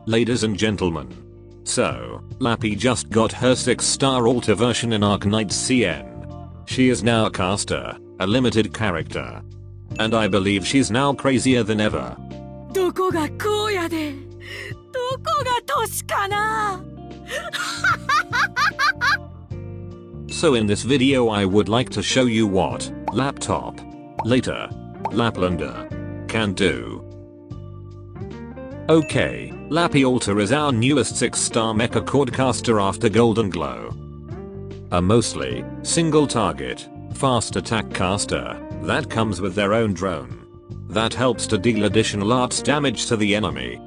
Ladies and gentlemen. So, Lappy just got her 6-star alter version in Arknights CN. She is now a caster, a limited character. And I believe she's now crazier than ever. So in this video I would like to show you what laptop later Laplander can do. Okay, Lappy Alter is our newest 6-star mecha cordcaster after Golden Glow. A mostly single target, fast attack caster that comes with their own drone that helps to deal additional arts damage to the enemy.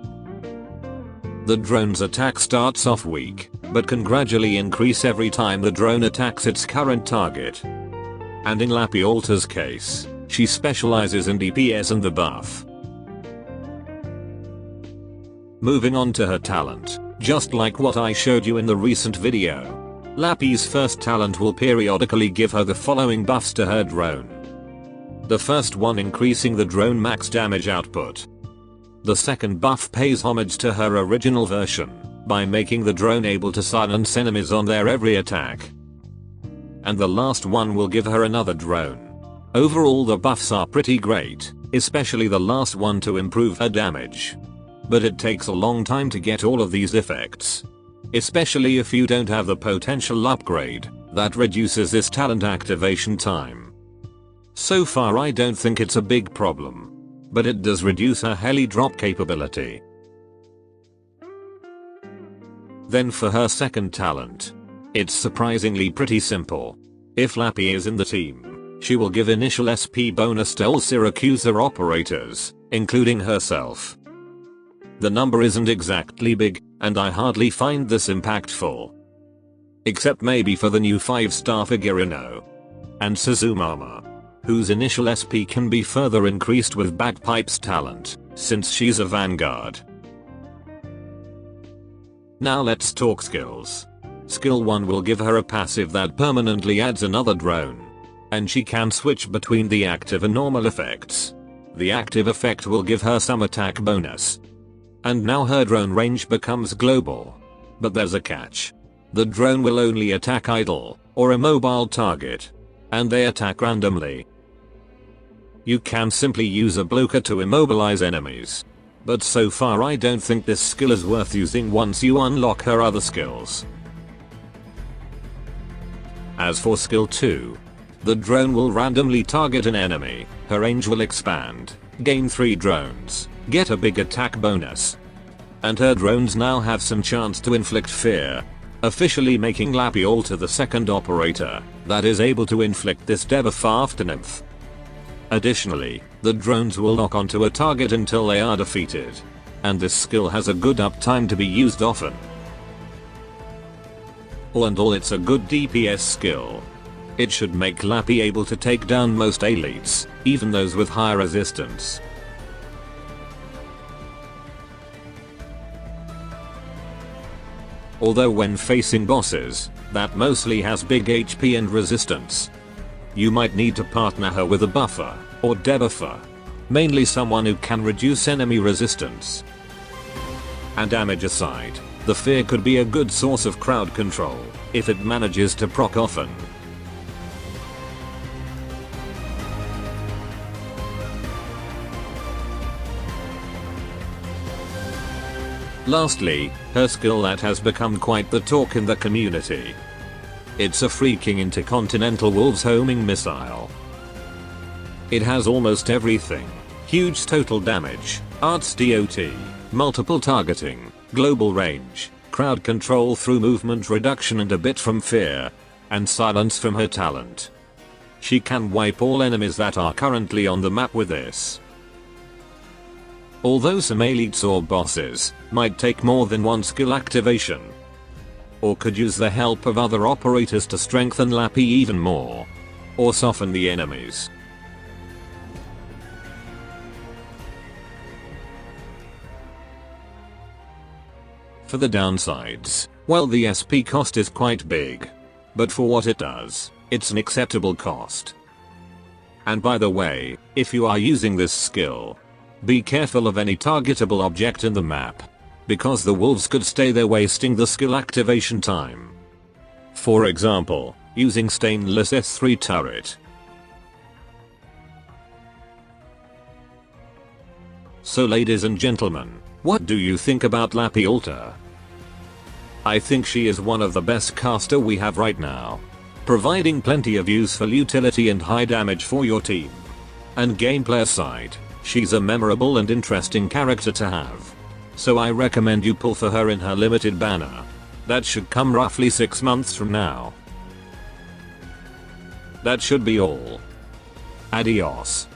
The drone's attack starts off weak, but can gradually increase every time the drone attacks its current target. And in Lappy Alter's case, she specializes in DPS and the buff. Moving on to her talent, just like what I showed you in the recent video. Lappy's first talent will periodically give her the following buffs to her drone. The first one increasing the drone max damage output. The second buff pays homage to her original version, by making the drone able to silence enemies on their every attack. And the last one will give her another drone. Overall the buffs are pretty great, especially the last one to improve her damage. But it takes a long time to get all of these effects. Especially if you don't have the potential upgrade that reduces this talent activation time. So far I don't think it's a big problem. But it does reduce her heli drop capability. Then for her second talent. It's surprisingly pretty simple. If Lappy is in the team, she will give initial SP bonus to all Syracusa operators, including herself. The number isn't exactly big, and I hardly find this impactful. Except maybe for the new 5-star Figurino and Suzumama, whose initial SP can be further increased with Bagpipe's talent, since she's a vanguard. Now let's talk skills. Skill 1 will give her a passive that permanently adds another drone. And she can switch between the active and normal effects. The active effect will give her some attack bonus. And now her drone range becomes global. But there's a catch. The drone will only attack idle, or a mobile target. And they attack randomly. You can simply use a blocker to immobilize enemies. But so far I don't think this skill is worth using once you unlock her other skills. As for skill 2. The drone will randomly target an enemy, her range will expand, gain 3 drones, get a big attack bonus. And her drones now have some chance to inflict fear, officially making Lappy Alter the second operator that is able to inflict this debuff after Nymph. Additionally, the drones will lock onto a target until they are defeated. And this skill has a good uptime to be used often. All in all it's a good DPS skill. It should make Lappy able to take down most elites, even those with higher resistance. Although when facing bosses, that mostly has big HP and resistance. You might need to partner her with a buffer, or debuffer. Mainly someone who can reduce enemy resistance. And damage aside, the fear could be a good source of crowd control, if it manages to proc often. Lastly, her skill that has become quite the talk in the community. It's a freaking intercontinental wolves homing missile. It has almost everything. Huge total damage, arts DOT, multiple targeting, global range, crowd control through movement reduction and a bit from fear, and silence from her talent. She can wipe all enemies that are currently on the map with this. Although some elites or bosses might take more than one skill activation, or could use the help of other operators to strengthen Lappy even more, or soften the enemies. For the downsides, well the SP cost is quite big. But for what it does, it's an acceptable cost. And by the way, if you are using this skill, be careful of any targetable object in the map. because the wolves could stay there wasting the skill activation time. For example, using stainless S3 turret. So ladies and gentlemen, what do you think about Lappy Alter? I think she is one of the best caster we have right now, providing plenty of useful utility and high damage for your team. And gameplay aside, she's a memorable and interesting character to have. So I recommend you pull for her in her limited banner. That should come roughly 6 months from now. That should be all. Adios.